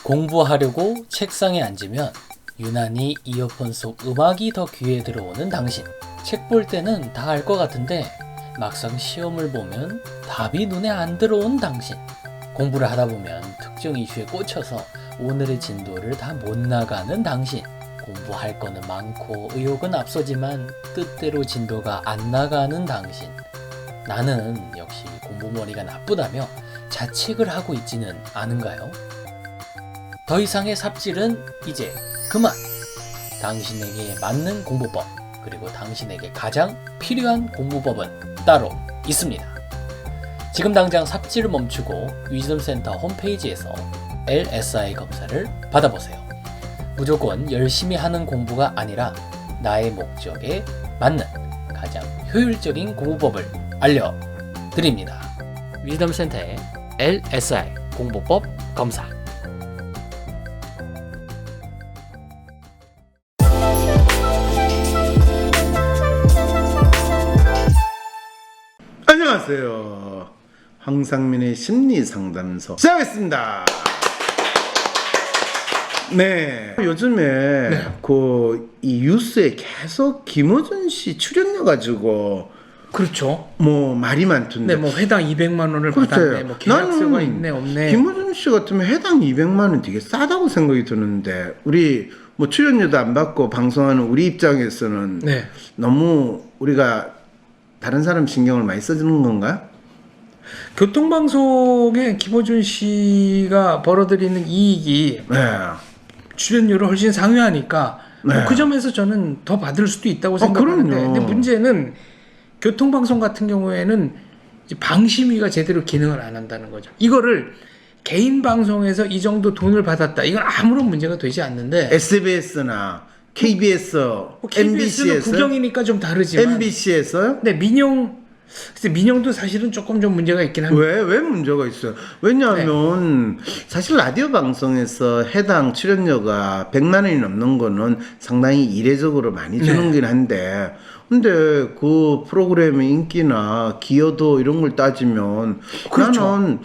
공부하려고 책상에 앉으면 유난히 이어폰 속 음악이 더 귀에 들어오는 당신. 책 볼 때는 다 알 것 같은데 막상 시험을 보면 답이 눈에 안 들어온 당신. 공부를 하다 보면 특정 이슈에 꽂혀서 오늘의 진도를 다 못 나가는 당신. 공부할 거는 많고 의욕은 앞서지만 뜻대로 진도가 안 나가는 당신. 나는 역시 공부머리가 나쁘다며 자책을 하고 있지는 않은가요? 더 이상의 삽질은 이제 그만! 당신에게 맞는 공부법, 그리고 당신에게 가장 필요한 공부법은 따로 있습니다. 지금 당장 삽질을 멈추고 위즈덤센터 홈페이지에서 LSI 검사를 받아보세요. 무조건 열심히 하는 공부가 아니라 나의 목적에 맞는 가장 효율적인 공부법을 알려드립니다. 위즈덤센터의 LSI 공부법 검사. 안녕하세요. 황상민의 심리상담소 시작하겠습니다. 네, 요즘에 이 뉴스에 계속 김어준 씨 출연료 가지고 그렇죠. 뭐 말이 많던데. 네, 뭐 회당 200만 원을 그렇죠. 받았네. 뭐 계약서가 있네, 없네. 김어준 씨 같으면 해당 200만 원 되게 싸다고 생각이 드는데 우리 뭐 출연료도 안 받고 방송하는 우리 입장에서는 네. 너무 우리가 다른 사람 신경을 많이 써주는 건가요? 교통방송에 김어준 씨가 벌어들이는 이익이 네. 출연료를 훨씬 상회하니까 네. 뭐그 점에서 저는 더 받을 수도 있다고 생각하는데 그럼요. 근데 문제는 교통방송 같은 경우에는 이제 방심위가 제대로 기능을 안 한다는 거죠. 이거를 개인 방송에서 이 정도 돈을 받았다. 이건 아무런 문제가 되지 않는데 SBS나 KBS, KBS는 MBC에서 국영이니까 좀 다르지만 MBC에서요? 네, 민영도 사실은 조금 좀 문제가 있긴 합니다. 왜 문제가 있어요? 왜냐하면 사실 라디오 방송에서 해당 출연료가 100만 원이 넘는 거는 상당히 이례적으로 많이 주는긴 한데 근데 그 프로그램의 인기나 기여도 이런 걸 따지면 그렇죠. 나는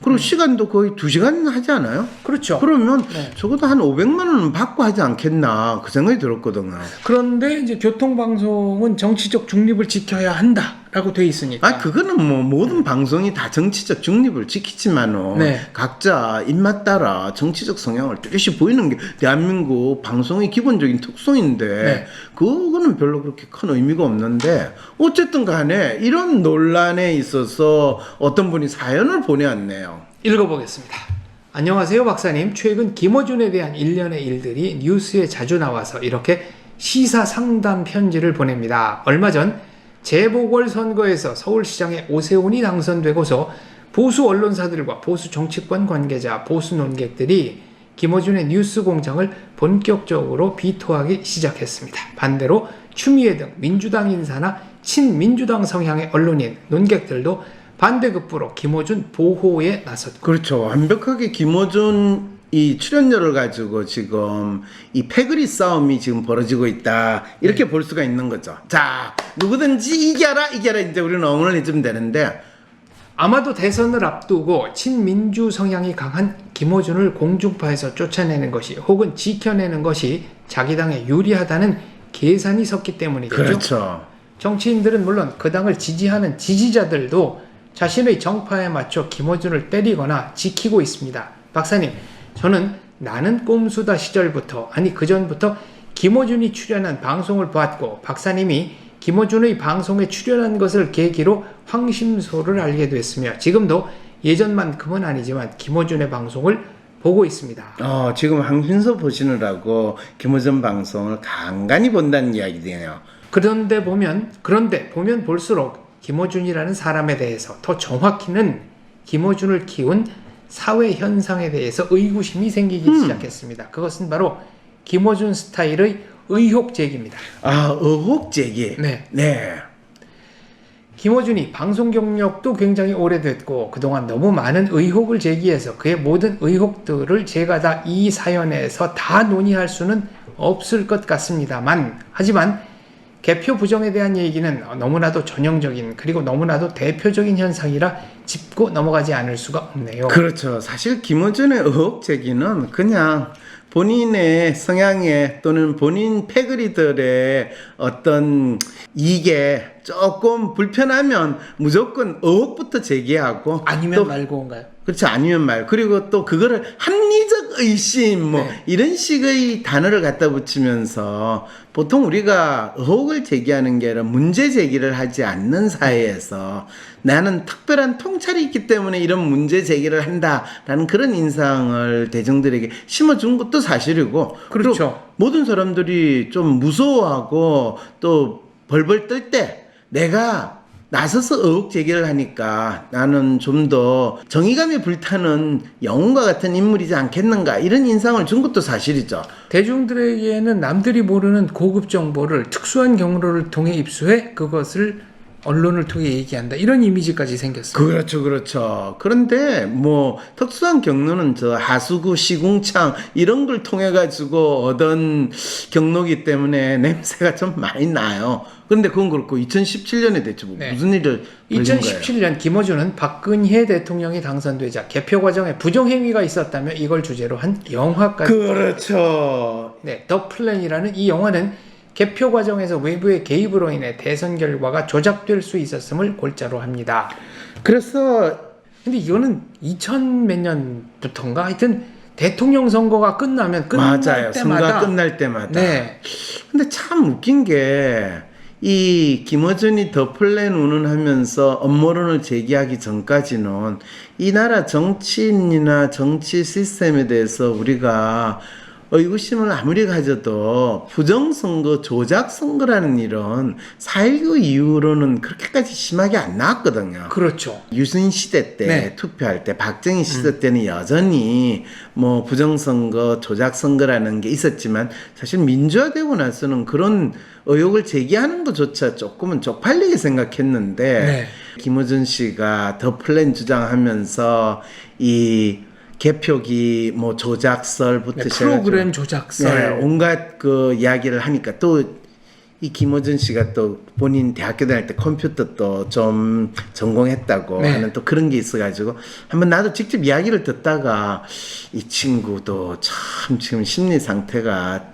그리고 시간도 거의 2시간 하지 않아요? 그렇죠. 그러면 적어도 한 500만 원은 받고 하지 않겠나 그 생각이 들었거든요. 그런데 이제 교통방송은 정치적 중립을 지켜야 한다라고 돼 있으니까. 그거는 뭐 모든 방송이 다 정치적 중립을 지키지만은 각자 입맛 따라 정치적 성향을 뚜렷이 보이는 게 대한민국 방송의 기본적인 특성인데 그거는 별로 그렇게 큰 의미가 없는데 어쨌든 간에 이런 논란에 있어서 어떤 분이 사연을 보내왔네요. 읽어보겠습니다. 안녕하세요 박사님. 최근 김어준에 대한 일련의 일들이 뉴스에 자주 나와서 이렇게 시사 상담 편지를 보냅니다. 얼마 전 재보궐선거에서 서울시장에 오세훈이 당선되고서 보수 언론사들과 보수 정치권 관계자, 보수 논객들이 김어준의 뉴스 공장을 본격적으로 비토하기 시작했습니다. 반대로 추미애 등 민주당 인사나 친민주당 성향의 언론인, 논객들도 반대급부로 김어준 보호에 나섰고. 그렇죠. 완벽하게 김어준 이 출연료를 가지고 지금 이 패거리 싸움이 지금 벌어지고 있다 이렇게 볼 수가 있는 거죠. 자, 누구든지 이겨라 이제 우리는 응원을 해주면 되는데 아마도 대선을 앞두고 친민주 성향이 강한 김어준을 공중파에서 쫓아내는 것이 혹은 지켜내는 것이 자기 당에 유리하다는 계산이 섰기 때문이겠죠. 그렇죠. 정치인들은 물론 그 당을 지지하는 지지자들도 자신의 정파에 맞춰 김어준을 때리거나 지키고 있습니다. 박사님, 저는 나는 꼼수다 시절부터 그 전부터 김어준이 출연한 방송을 봤고 박사님이 김어준의 방송에 출연한 것을 계기로 황심소를 알게 됐으며 지금도 예전만큼은 아니지만 김어준의 방송을 보고 있습니다. 지금 황심소 보시느라고 김어준 방송을 간간히 본다는 이야기네요. 그런데 보면 볼수록 김어준이라는 사람에 대해서 더 정확히는 김어준을 키운 사회 현상에 대해서 의구심이 생기기 시작했습니다. 그것은 바로 김어준 스타일의 의혹 제기입니다. 의혹 제기. 네. 김어준이 방송 경력도 굉장히 오래됐고 그동안 너무 많은 의혹을 제기해서 그의 모든 의혹들을 제가 다 이 사연에서 다 논의할 수는 없을 것 같습니다만 하지만 개표 부정에 대한 얘기는 너무나도 전형적인 그리고 너무나도 대표적인 현상이라 짚고 넘어가지 않을 수가 없네요. 그렇죠. 사실 김어준의 의혹 제기는 그냥 본인의 성향에 또는 본인 패거리들의 어떤 이게 조금 불편하면 무조건 의혹부터 제기하고 아니면 또 말고인가요? 그렇죠. 아니면 말. 그리고 또 그거를 합리적 의심 뭐 네. 이런 식의 단어를 갖다 붙이면서 보통 우리가 의혹을 제기하는 게 아니라 문제 제기를 하지 않는 사회에서 나는 특별한 통찰이 있기 때문에 이런 문제 제기를 한다라는 그런 인상을 대중들에게 심어준 것도 사실이고 그렇죠. 그리고 모든 사람들이 좀 무서워하고 또 벌벌 떨 때 내가 나서서 의혹 제기를 하니까 나는 좀 더 정의감이 불타는 영웅과 같은 인물이지 않겠는가 이런 인상을 준 것도 사실이죠. 대중들에게는 남들이 모르는 고급 정보를 특수한 경로를 통해 입수해 그것을 언론을 통해 얘기한다. 이런 이미지까지 생겼어요. 그렇죠, 그렇죠. 그런데 뭐 특수한 경로는 저 하수구, 시궁창 이런 걸 통해 가지고 얻은 경로기 때문에 냄새가 좀 많이 나요. 그런데 그건 그렇고 2017년에 대체 뭐 네. 무슨 일을 벌인 거예요? 2017년 김어준은 박근혜 대통령이 당선되자 개표 과정에 부정행위가 있었다며 이걸 주제로 한 영화까지. 그렇죠. 네, 더 플랜이라는 이 영화는 개표 과정에서 외부의 개입으로 인해 대선 결과가 조작될 수 있었음을 골자로 합니다. 그래서 근데 이거는 2000 몇 년부터인가 하여튼 대통령 선거가 끝날 맞아요. 때마다 선거가 끝날 때마다. 네. 근데 참 웃긴 게 이 김어준이 더 플랜 운운하면서 업무론을 제기하기 전까지는 이 나라 정치인이나 정치 시스템에 대해서 우리가 의구심을 아무리 가져도 부정선거, 조작선거라는 일은 4.19 이후로는 그렇게까지 심하게 안 나왔거든요. 그렇죠. 유신 시대 때 네. 투표할 때 박정희 시대 때는 여전히 뭐 부정선거, 조작선거라는 게 있었지만 사실 민주화되고 나서는 그런 의혹을 제기하는 것조차 조금은 쪽팔리게 생각했는데 네. 김어준 씨가 더 플랜 주장하면서 이 개표기 뭐 조작설부터 네, 시작해서 프로그램 조작설. 네, 온갖 그 이야기를 하니까 또 이 김어준 씨가 또 본인 대학교 다닐 때 컴퓨터 또 좀 전공했다고 네. 하는 또 그런 게 있어가지고 한번 나도 직접 이야기를 듣다가 이 친구도 참 지금 심리 상태가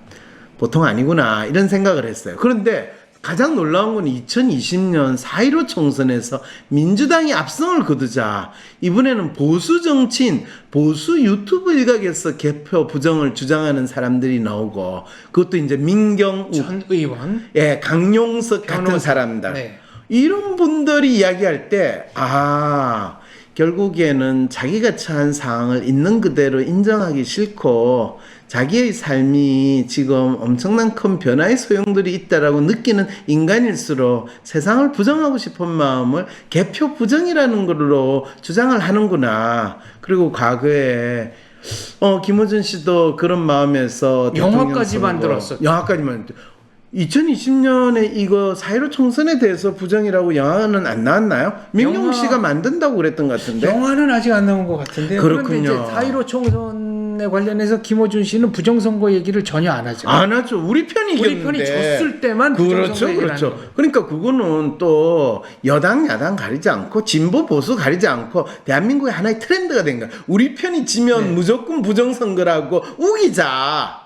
보통 아니구나 이런 생각을 했어요. 그런데 가장 놀라운 건 2020년 4.15 총선에서 민주당이 압승을 거두자 이번에는 보수 정치인, 보수 유튜브 일각에서 개표 부정을 주장하는 사람들이 나오고 그것도 이제 민경욱 전 의원. 예, 강용석 같은 변호사. 사람들 네. 이런 분들이 이야기할 때 결국에는 자기가 처한 상황을 있는 그대로 인정하기 싫고 자기의 삶이 지금 엄청난 큰 변화의 소용돌이 있다라고 느끼는 인간일수록 세상을 부정하고 싶은 마음을 개표 부정이라는 걸로 주장을 하는구나. 그리고 과거에 김어준 씨도 그런 마음에서 영화까지 만들었어. 영화까지 만들었어. 2020년에 이거 4.15 총선에 대해서 부정이라고 영화는 안 나왔나요? 민경욱 씨가 만든다고 그랬던 것 같은데. 영화는 아직 안 나온 것 같은데. 그렇군요. 그런데 이제 4.15 총선에 관련해서 김어준 씨는 부정선거 얘기를 전혀 안 하죠. 안 하죠. 우리 편이 이겼는데. 우리 편이 졌을 때만 부정선거 그렇죠, 얘기를 그렇죠. 하는 거예요. 그러니까 그거는 또 여당, 야당 가리지 않고 진보, 보수 가리지 않고 대한민국의 하나의 트렌드가 된 거야. 우리 편이 지면 네. 무조건 부정선거라고 우기자.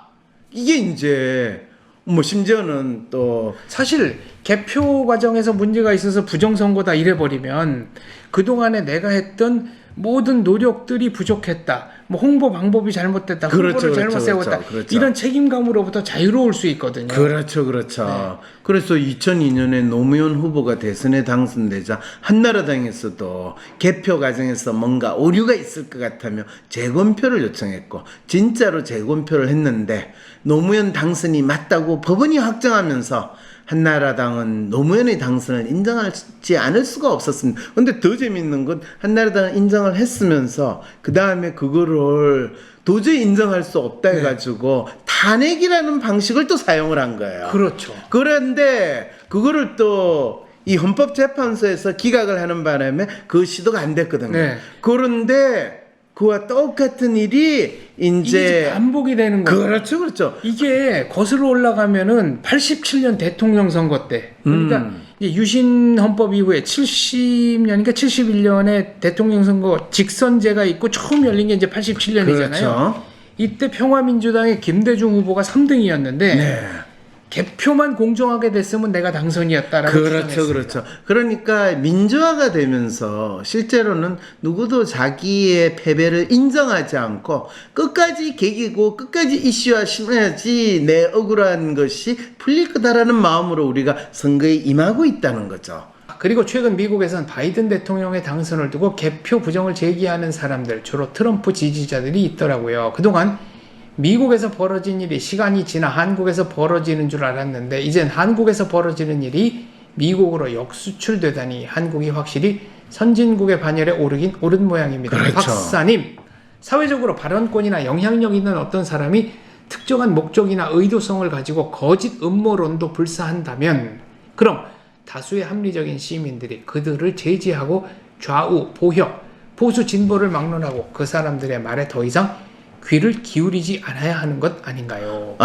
이게 이제 뭐 심지어는 또 사실 개표 과정에서 문제가 있어서 부정선거다 이래버리면 그동안에 내가 했던 모든 노력들이 부족했다. 뭐 홍보 방법이 잘못됐다. 그렇죠, 홍보를 그렇죠, 잘못 세웠다. 그렇죠, 그렇죠. 이런 책임감으로부터 자유로울 수 있거든요. 그렇죠, 그렇죠. 그래서 2002년에 노무현 후보가 대선에 당선되자 한나라당에서도 개표 과정에서 뭔가 오류가 있을 것 같다며 재검표를 요청했고 진짜로 재검표를 했는데 노무현 당선이 맞다고 법원이 확정하면서 한나라당은 노무현의 당선을 인정하지 않을 수가 없었습니다. 근데 더 재밌는 건 한나라당은 인정을 했으면서 그 다음에 그거를 도저히 인정할 수 없다 해가지고 탄핵이라는 방식을 또 사용을 한 거예요. 그렇죠. 그런데 그거를 또 이 헌법재판소에서 기각을 하는 바람에 그 시도가 안 됐거든요. 네. 그런데 그와 똑같은 일이 이게 반복이 되는 거예요. 그렇죠, 그렇죠. 이게 거슬러 올라가면은 87년 대통령 선거 때, 그러니까 이제 유신 헌법 이후에 70년인가 71년에 대통령 선거 직선제가 있고 처음 열린 게 이제 87년이잖아요. 그렇죠. 이때 평화민주당의 김대중 후보가 3등이었는데 네. 개표만 공정하게 됐으면 내가 당선이었다라고 그렇죠, 주장했습니다. 그렇죠. 그러니까 민주화가 되면서 실제로는 누구도 자기의 패배를 인정하지 않고 끝까지 개기고 끝까지 이슈화 심어야지 내 억울한 것이 풀릴 거다라는 마음으로 우리가 선거에 임하고 있다는 거죠. 그리고 최근 미국에선 바이든 대통령의 당선을 두고 개표 부정을 제기하는 사람들, 주로 트럼프 지지자들이 있더라고요. 그동안 미국에서 벌어진 일이 시간이 지나 한국에서 벌어지는 줄 알았는데 이젠 한국에서 벌어지는 일이 미국으로 역수출되다니 한국이 확실히 선진국의 반열에 오른 모양입니다. 그렇죠. 박사님, 사회적으로 발언권이나 영향력 있는 어떤 사람이 특정한 목적이나 의도성을 가지고 거짓 음모론도 불사한다면 그럼 다수의 합리적인 시민들이 그들을 제지하고 좌우, 보혁, 보수 진보를 막론하고 그 사람들의 말에 더 이상 귀를 기울이지 않아야 하는 것 아닌가요?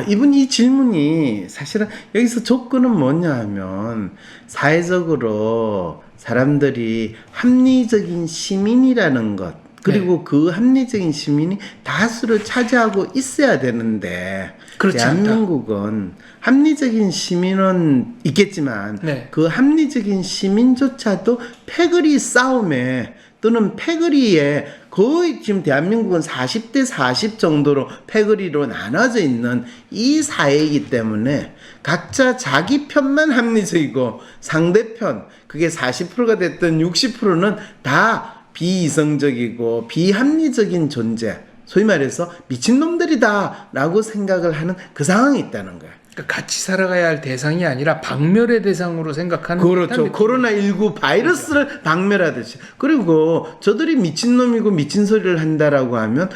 이분 이 질문이 사실은 여기서 조건은 뭐냐 하면 사회적으로 사람들이 합리적인 시민이라는 것 그리고 그 합리적인 시민이 다수를 차지하고 있어야 되는데 대한민국은 합리적인 시민은 있겠지만 그 합리적인 시민조차도 패거리 싸움에 또는 패거리에 거의 지금 대한민국은 40대 40 정도로 패거리로 나눠져 있는 이 사회이기 때문에 각자 자기 편만 합리적이고 상대편 그게 40%가 됐든 60%는 다 비이성적이고 비합리적인 존재 소위 말해서 미친놈들이다 라고 생각을 하는 그 상황이 있다는 거예요. 그러니까 같이 살아가야 할 대상이 아니라 박멸의 대상으로 생각하는 그렇죠. 코로나19 바이러스를 그렇죠. 박멸하듯이. 그리고 저들이 미친놈이고 미친 소리를 한다라고 하면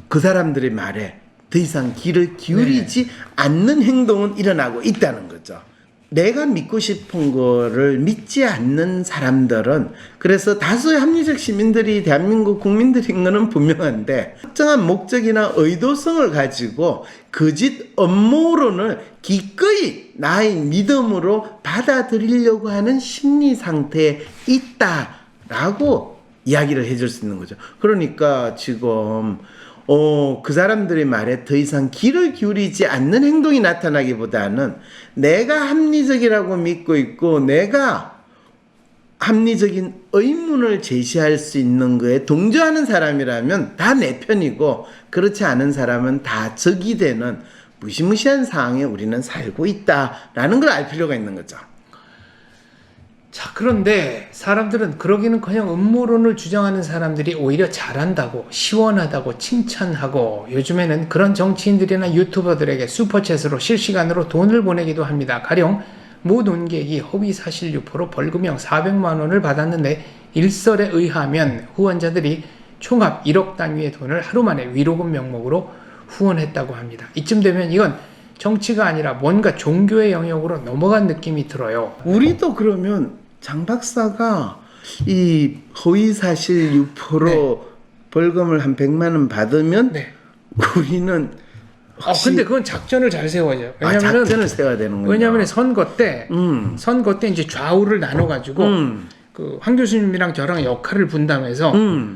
그 사람들의 말에 더 이상 귀를 기울이지 않는 행동은 일어나고 있다는 거죠. 내가 믿고 싶은 거를 믿지 않는 사람들은 그래서 다수의 합리적 시민들이 대한민국 국민들인 거는 분명한데 특정한 목적이나 의도성을 가지고 거짓 음모론을 기꺼이 나의 믿음으로 받아들이려고 하는 심리 상태에 있다라고 이야기를 해줄 수 있는 거죠. 그러니까 지금 그 사람들의 말에 더 이상 귀를 기울이지 않는 행동이 나타나기보다는 내가 합리적이라고 믿고 있고 내가 합리적인 의문을 제시할 수 있는 거에 동조하는 사람이라면 다 내 편이고 그렇지 않은 사람은 다 적이 되는 무시무시한 상황에 우리는 살고 있다라는 걸 알 필요가 있는 거죠. 자, 그런데 사람들은 그러기는커녕 음모론을 주장하는 사람들이 오히려 잘한다고 시원하다고 칭찬하고 요즘에는 그런 정치인들이나 유튜버들에게 슈퍼챗으로 실시간으로 돈을 보내기도 합니다. 가령 모 논객이 허위사실 유포로 벌금형 400만 원을 받았는데 일설에 의하면 후원자들이 총합 1억 단위의 돈을 하루 만에 위로금 명목으로 후원했다고 합니다. 이쯤 되면 이건 정치가 아니라 뭔가 종교의 영역으로 넘어간 느낌이 들어요. 우리도 그러면 장 박사가 이 허위사실 유포로 벌금을 한 100만 원 받으면 우리는 근데 그건 작전을 잘 세워야죠. 왜냐면은 작전을 세워야 되는군요. 왜냐면 선거 때 이제 좌우를 나눠가지고 그 황 교수님이랑 저랑 역할을 분담해서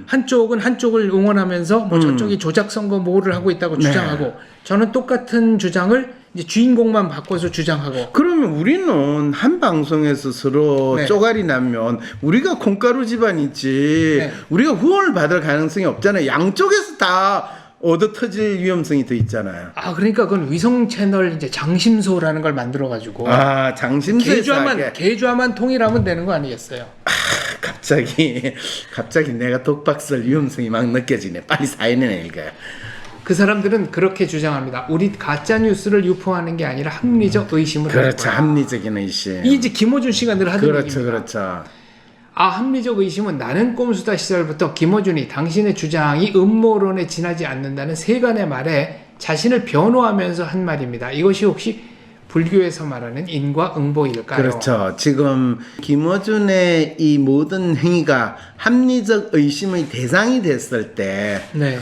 한쪽은 한쪽을 응원하면서 뭐 저쪽이 조작 선거 뭐를 하고 있다고 주장하고 저는 똑같은 주장을 이제 주인공만 바꿔서 주장하고. 그러면 우리는 한 방송에서 서로 쪼가리 나면 우리가 콩가루 집안이지 우리가 후원을 받을 가능성이 없잖아요. 양쪽에서 다 얻어 터질 위험성이 더 있잖아요. 그러니까 그건 위성 채널 이제 장심소라는 걸 만들어 가지고 장심소에서 계좌만 통일하면 되는 거 아니겠어요? 갑자기 내가 독박설 위험성이 막 느껴지네. 빨리 사인해 읽어요. 그 사람들은 그렇게 주장합니다. 우리 가짜 뉴스를 유포하는 게 아니라 합리적 의심을 그렇죠. 합리적인 의심. 이 이제 김어준 씨가 늘 하던 얘기입니다. 그렇죠. 합리적 의심은 나는 꼼수다 시절부터 김어준이 당신의 주장이 음모론에 지나지 않는다는 세간의 말에 자신을 변호하면서 한 말입니다. 이것이 혹시 불교에서 말하는 인과응보일까요? 그렇죠. 지금 김어준의 이 모든 행위가 합리적 의심의 대상이 됐을 때, 네.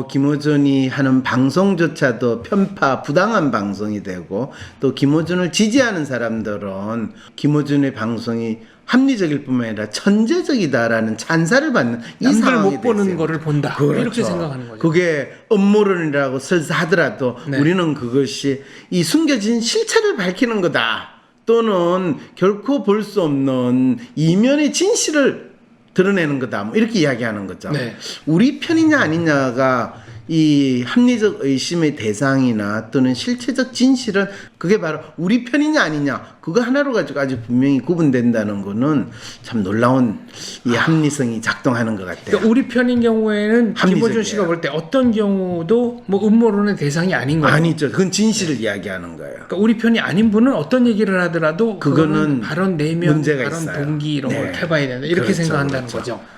김어준이 하는 방송조차도 편파, 부당한 방송이 되고, 또 김어준을 지지하는 사람들은 김어준의 방송이 합리적일 뿐만 아니라 천재적이다라는 찬사를 받는 이 남들 상황이 못 보는 됐어요. 거를 본다. 그렇죠. 이렇게 생각하는 거죠. 그게 음모론이라고 설사 하더라도 네. 우리는 그것이 이 숨겨진 실체를 밝히는 거다. 또는 결코 볼 수 없는 이면의 진실을 드러내는 거다. 뭐 이렇게 이야기하는 거죠. 네. 우리 편이냐 아니냐가 이 합리적 의심의 대상이나 또는 실체적 진실은 그게 바로 우리 편이냐 아니냐 그거 하나로 가지고 아주 분명히 구분된다는 거는 참 놀라운 이 합리성이 작동하는 것 같아요. 그러니까 우리 편인 경우에는 김어준 씨가 볼 때 어떤 경우도 뭐 음모론의 대상이 아닌 거예요. 아니죠. 그건 진실을 이야기하는 거예요. 그러니까 우리 편이 아닌 분은 어떤 얘기를 하더라도 그거는 발언 내면, 문제가 발언 있어요. 동기 이런 네. 걸 해봐야 된다. 이렇게 그렇죠, 생각한다는 그렇죠. 거죠.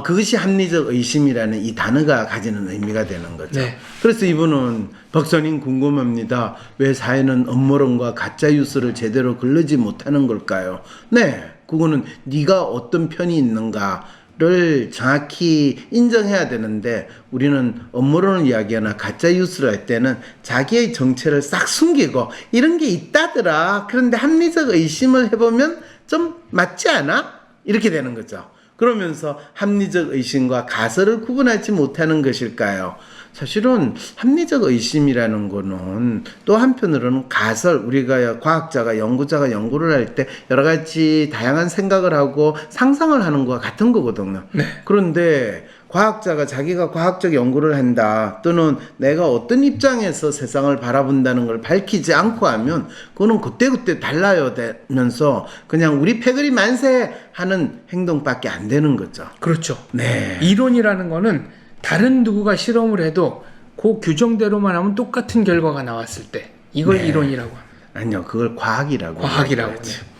그것이 합리적 의심이라는 이 단어가 가지는 의미가 되는 거죠. 네. 그래서 이분은 박사님 궁금합니다. 왜 사회는 음모론과 가짜 뉴스를 제대로 걸르지 못하는 걸까요? 네, 그거는 네가 어떤 편이 있는가를 정확히 인정해야 되는데 우리는 음모론을 이야기하나 가짜 뉴스를 할 때는 자기의 정체를 싹 숨기고 이런 게 있다더라. 그런데 합리적 의심을 해보면 좀 맞지 않아? 이렇게 되는 거죠. 그러면서 합리적 의심과 가설을 구분하지 못하는 것일까요? 사실은 합리적 의심이라는 거는 또 한편으로는 가설, 우리가 과학자가 연구자가 연구를 할 때 여러 가지 다양한 생각을 하고 상상을 하는 것과 같은 거거든요. 네. 그런데 과학자가 자기가 과학적 연구를 한다 또는 내가 어떤 입장에서 세상을 바라본다는 걸 밝히지 않고 하면 그거는 그때그때 달라야 되면서 그냥 우리 패거리 만세 하는 행동밖에 안 되는 거죠. 그렇죠. 네. 이론이라는 거는 다른 누구가 실험을 해도 그 규정대로만 하면 똑같은 결과가 나왔을 때 이걸 네. 이론이라고 합니다. 아니요, 그걸 과학이라고 과학이라고. 하죠. 네.